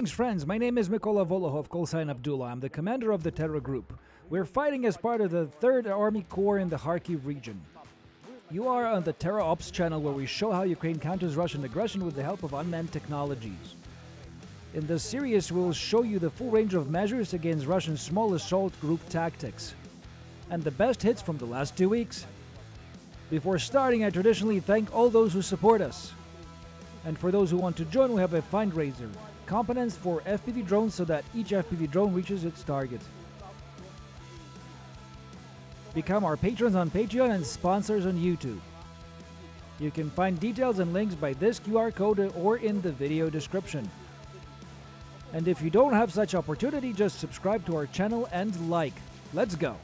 Greetings, friends. My name is Mykola Volohov, callsign Abdullah. I'm the commander of the TERRA group. We're fighting as part of the 3rd Army Corps in the Kharkiv region. You are on the TERRAops channel, where we show how Ukraine counters Russian aggression with the help of unmanned technologies. In this series, we'll show you the full range of measures against Russian small assault group tactics and the best hits from the last 2 weeks. Before starting, I traditionally thank all those who support us. And for those who want to join, we have a fundraiser. Components for FPV drones so that each FPV drone reaches its target. Become our patrons on Patreon and sponsors on YouTube. You can find details and links by this QR code or in the video description. And if you don't have such opportunity, just subscribe to our channel and like. Let's go!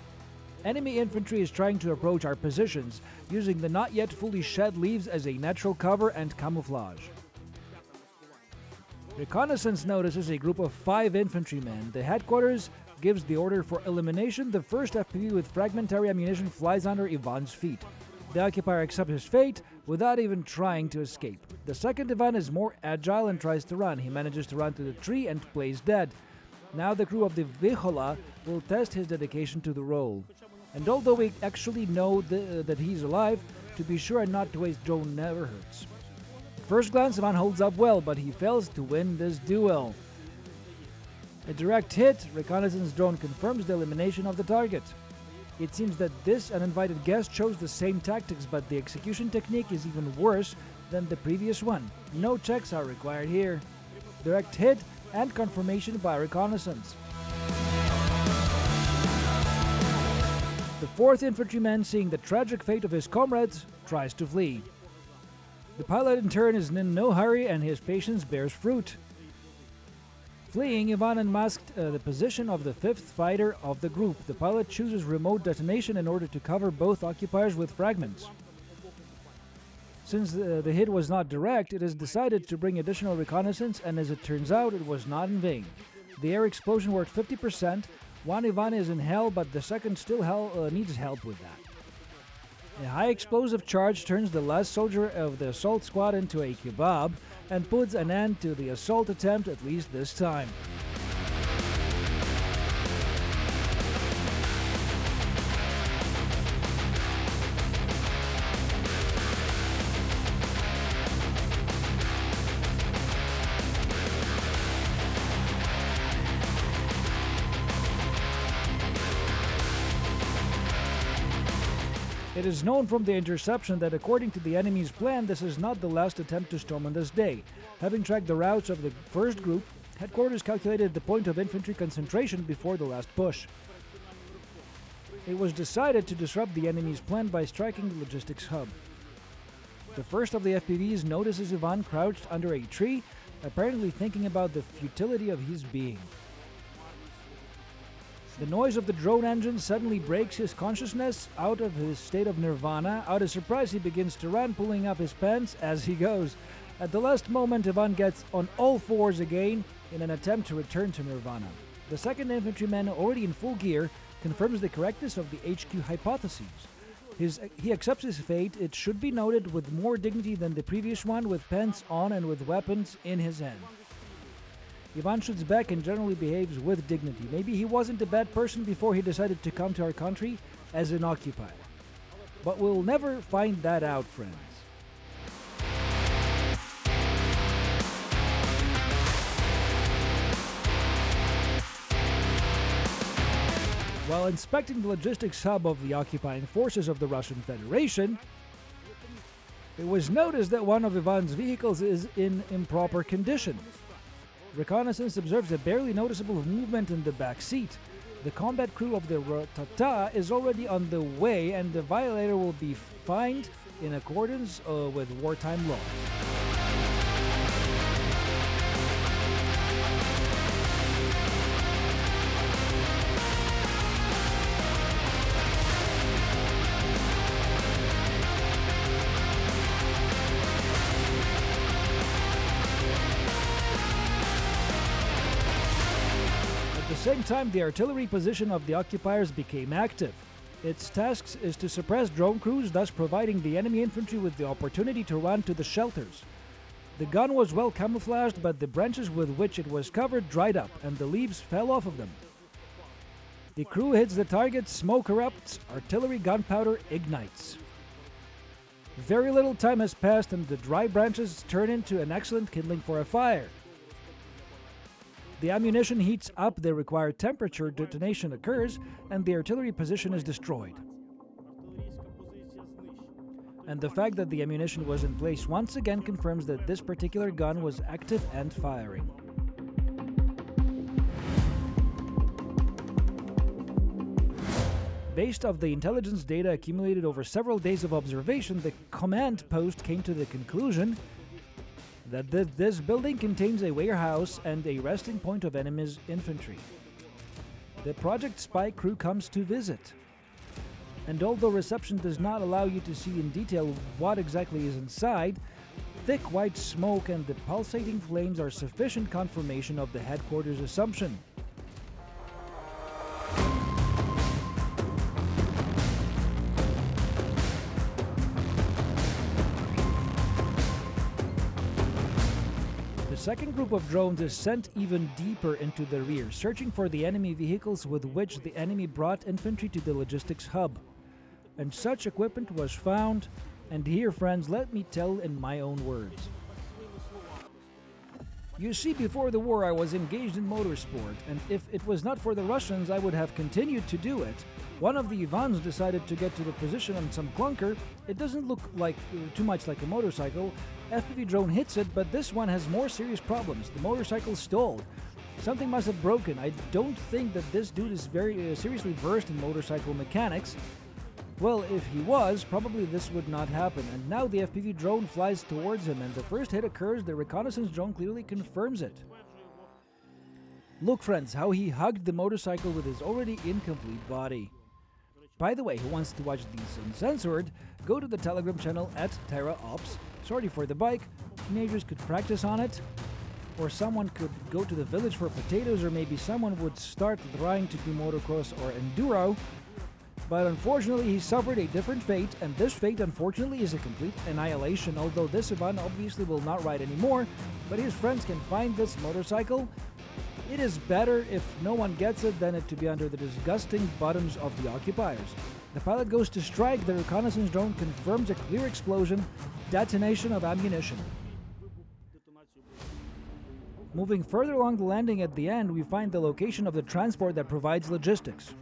Enemy infantry is trying to approach our positions, using the not yet fully shed leaves as a natural cover and camouflage. Reconnaissance notices a group of 5 infantrymen. The headquarters gives the order for elimination. The first FPV with fragmentary ammunition flies under Ivan's feet. The occupier accepts his fate without even trying to escape. The second Ivan is more agile and tries to run. He manages to run to the tree and plays dead. Now the crew of the Vihola will test his dedication to the role. And although we actually know that he's alive, to be sure and not to waste drone never hurts. At first glance, Ivan holds up well, but he fails to win this duel. A direct hit, reconnaissance drone confirms the elimination of the target. It seems that this uninvited guest chose the same tactics, but the execution technique is even worse than the previous one. No checks are required here. Direct hit and confirmation by reconnaissance. The 4th infantryman, seeing the tragic fate of his comrades, tries to flee. The pilot in turn is in no hurry and his patience bears fruit. Fleeing, Ivan unmasked the position of the 5th fighter of the group. The pilot chooses remote detonation in order to cover both occupiers with fragments. Since the hit was not direct, it is decided to bring additional reconnaissance, and as it turns out, it was not in vain. The air explosion worked 50%. One Ivan is in hell, but the second still needs help with that. A high explosive charge turns the last soldier of the assault squad into a kebab and puts an end to the assault attempt, at least this time. It is known from the interception that according to the enemy's plan, this is not the last attempt to storm on this day. Having tracked the routes of the first group, headquarters calculated the point of infantry concentration before the last push. It was decided to disrupt the enemy's plan by striking the logistics hub. The first of the FPVs notices Ivan crouched under a tree, apparently thinking about the futility of his being. The noise of the drone engine suddenly breaks his consciousness out of his state of nirvana. Out of surprise, he begins to run, pulling up his pants as he goes. At the last moment, Ivan gets on all fours again in an attempt to return to nirvana. The 2nd infantryman, already in full gear, confirms the correctness of the HQ hypotheses. He accepts his fate, it should be noted, with more dignity than the previous one, with pants on and with weapons in his hand. Ivan shoots back and generally behaves with dignity. Maybe he wasn't a bad person before he decided to come to our country as an occupier. But we'll never find that out, friends. While inspecting the logistics hub of the occupying forces of the Russian Federation, it was noticed that one of Ivan's vehicles is in improper condition. Reconnaissance observes a barely noticeable movement in the back seat. The combat crew of the Rotata is already on the way, and the violator will be fined in accordance with wartime laws. At the same time, the artillery position of the occupiers became active. Its task is to suppress drone crews, thus providing the enemy infantry with the opportunity to run to the shelters. The gun was well camouflaged, but the branches with which it was covered dried up, and the leaves fell off of them. The crew hits the target, smoke erupts, artillery gunpowder ignites. Very little time has passed and the dry branches turn into an excellent kindling for a fire. The ammunition heats up the required temperature, detonation occurs, and the artillery position is destroyed. And the fact that the ammunition was in place once again confirms that this particular gun was active and firing. Based off the intelligence data accumulated over several days of observation, the command post came to the conclusion that this building contains a warehouse and a resting point of enemy's infantry. The Project Spy crew comes to visit. And although reception does not allow you to see in detail what exactly is inside, thick white smoke and the pulsating flames are sufficient confirmation of the headquarters assumption. The second group of drones is sent even deeper into the rear, searching for the enemy vehicles with which the enemy brought infantry to the logistics hub. And such equipment was found, and here, friends, let me tell in my own words. You see, before the war I was engaged in motorsport, and if it was not for the Russians I would have continued to do it. One of the Ivans decided to get to the position on some clunker. It doesn't look like too much like a motorcycle. FPV drone hits it, but this one has more serious problems. The motorcycle stalled. Something must have broken. I don't think that this dude is very seriously versed in motorcycle mechanics. Well, if he was, probably this would not happen, and now the FPV drone flies towards him, and the first hit occurs. The reconnaissance drone clearly confirms it. Look, friends, how he hugged the motorcycle with his already incomplete body. By the way, who wants to watch these uncensored, go to the Telegram channel at TERRAops. Sorry for the bike, teenagers could practice on it, or someone could go to the village for potatoes, or maybe someone would start trying to do motocross or enduro. But unfortunately, he suffered a different fate, and this fate, unfortunately, is a complete annihilation. Although this Ivan obviously will not ride anymore, but his friends can find this motorcycle. It is better if no one gets it than it to be under the disgusting bottoms of the occupiers. The pilot goes to strike, the reconnaissance drone confirms a clear explosion, detonation of ammunition. Moving further along the landing at the end, we find the location of the transport that provides logistics.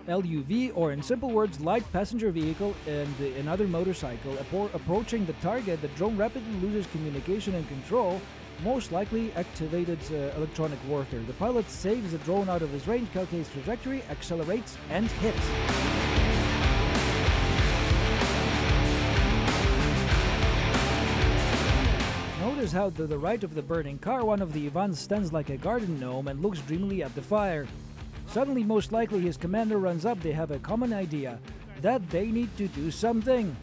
LUV, or in simple words, light passenger vehicle, and another motorcycle. Approaching the target, the drone rapidly loses communication and control, most likely activated electronic warfare. The pilot saves the drone out of his range, calculates trajectory, accelerates, and hits. Notice how to the right of the burning car, one of the Ivans stands like a garden gnome and looks dreamily at the fire. Suddenly, most likely, his commander runs up. They have a common idea that they need to do something.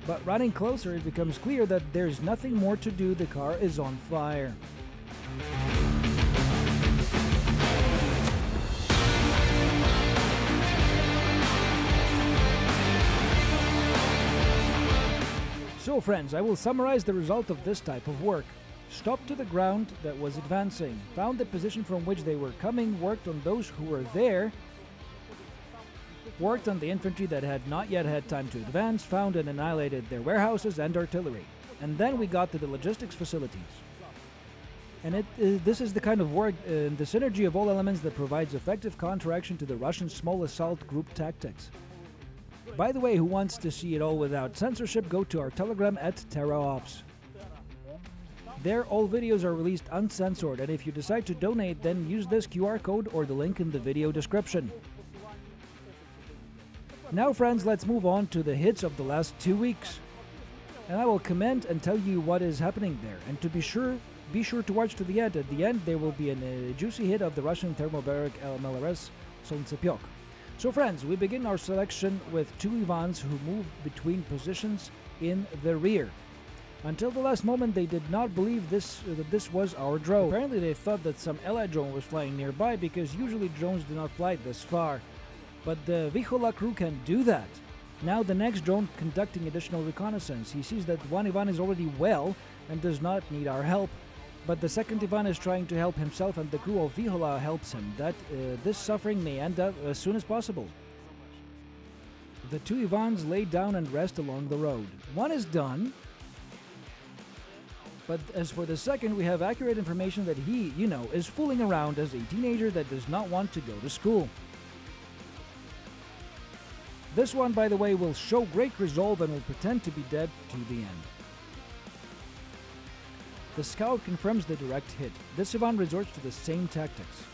But running closer, it becomes clear that there's nothing more to do. The car is on fire. So, friends, I will summarize the result of this type of work. Stopped to the ground that was advancing, found the position from which they were coming, worked on those who were there, worked on the infantry that had not yet had time to advance, found and annihilated their warehouses and artillery. And then we got to the logistics facilities. And this is the kind of work, the synergy of all elements that provides effective counteraction to the Russian small assault group tactics. By the way, who wants to see it all without censorship, go to our Telegram at TERRAops. There, all videos are released uncensored, and if you decide to donate, then use this QR code or the link in the video description. Now, friends, let's move on to the hits of the last 2 weeks. And I will comment and tell you what is happening there. And to be sure to watch to the end. At the end, there will be a juicy hit of the Russian thermobaric MLRS Solntsepyok. So, friends, we begin our selection with 2 Ivans who move between positions in the rear. Until the last moment, they did not believe that this was our drone. Apparently, they thought that some allied drone was flying nearby, because usually drones do not fly this far. But the Vihola crew can do that. Now the next drone conducting additional reconnaissance. He sees that one Ivan is already well and does not need our help. But the second Ivan is trying to help himself, and the crew of Vihola helps him. This suffering may end up as soon as possible. The two Ivans lay down and rest along the road. One is done. But as for the second, we have accurate information that he, is fooling around as a teenager that does not want to go to school. This one, by the way, will show great resolve and will pretend to be dead to the end. The scout confirms the direct hit. This Ivan resorts to the same tactics.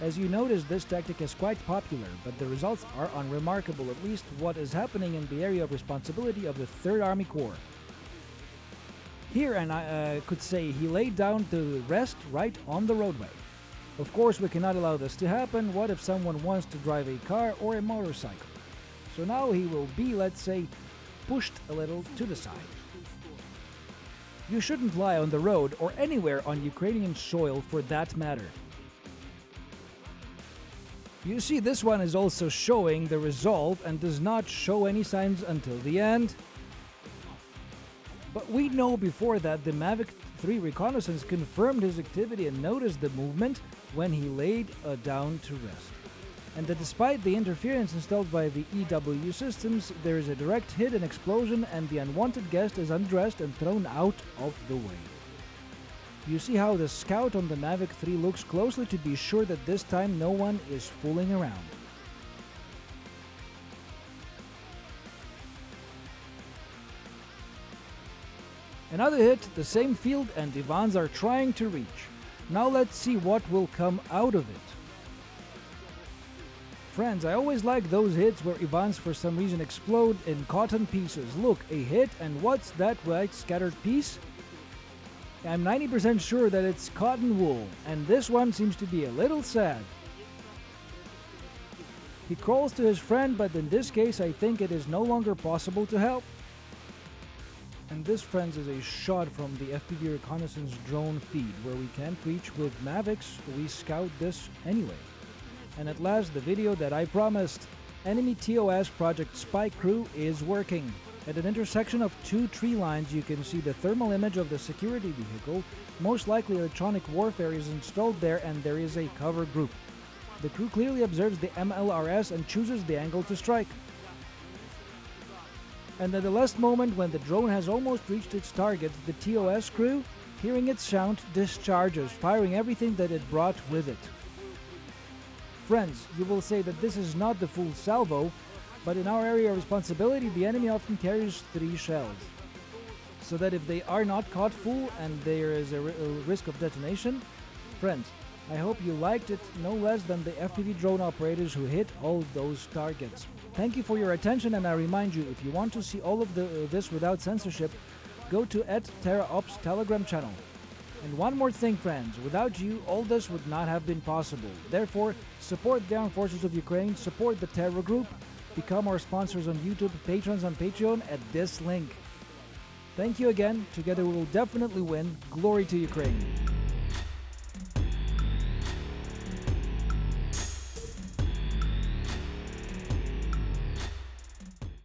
As you notice, this tactic is quite popular, but the results are unremarkable, at least what is happening in the area of responsibility of the 3rd Army Corps. Here, and I could say, he laid down to rest right on the roadway. Of course, we cannot allow this to happen. What if someone wants to drive a car or a motorcycle? So now he will be, let's say, pushed a little to the side. You shouldn't lie on the road or anywhere on Ukrainian soil for that matter. You see, this one is also showing the resolve and does not show any signs until the end. But we know before that the Mavic 3 reconnaissance confirmed his activity and noticed the movement when he laid down to rest. And that despite the interference installed by the EW systems, there is a direct hit and explosion, and the unwanted guest is undressed and thrown out of the way. You see how the scout on the Mavic 3 looks closely to be sure that this time no one is fooling around. Another hit, the same field, and the Ivans are trying to reach. Now let's see what will come out of it. Friends, I always like those hits where Ivans for some reason explode in cotton pieces. Look, a hit, and what's that white scattered piece? I'm 90% sure that it's cotton wool, and this one seems to be a little sad. He crawls to his friend, but in this case I think it is no longer possible to help. And this, friends, is a shot from the FPV reconnaissance drone feed, where we can't reach with Mavics. We scout this anyway. And at last, the video that I promised. Enemy TOS Project Spy crew is working. At an intersection of two tree lines, you can see the thermal image of the security vehicle. Most likely electronic warfare is installed there, and there is a cover group. The crew clearly observes the MLRS and chooses the angle to strike. And at the last moment, when the drone has almost reached its target, the TOS crew, hearing its sound, discharges, firing everything that it brought with it. Friends, you will say that this is not the full salvo, but in our area of responsibility, the enemy often carries 3 shells. So that if they are not caught full and there is a risk of detonation, friends, I hope you liked it no less than the FPV drone operators who hit all those targets. Thank you for your attention, and I remind you, if you want to see all of this without censorship, go to @TERRAOPS Telegram channel. And one more thing, friends, without you, all this would not have been possible. Therefore, support the Armed Forces of Ukraine, support the TERRA group, become our sponsors on YouTube, patrons on Patreon at this link. Thank you again. Together we will definitely win. Glory to Ukraine.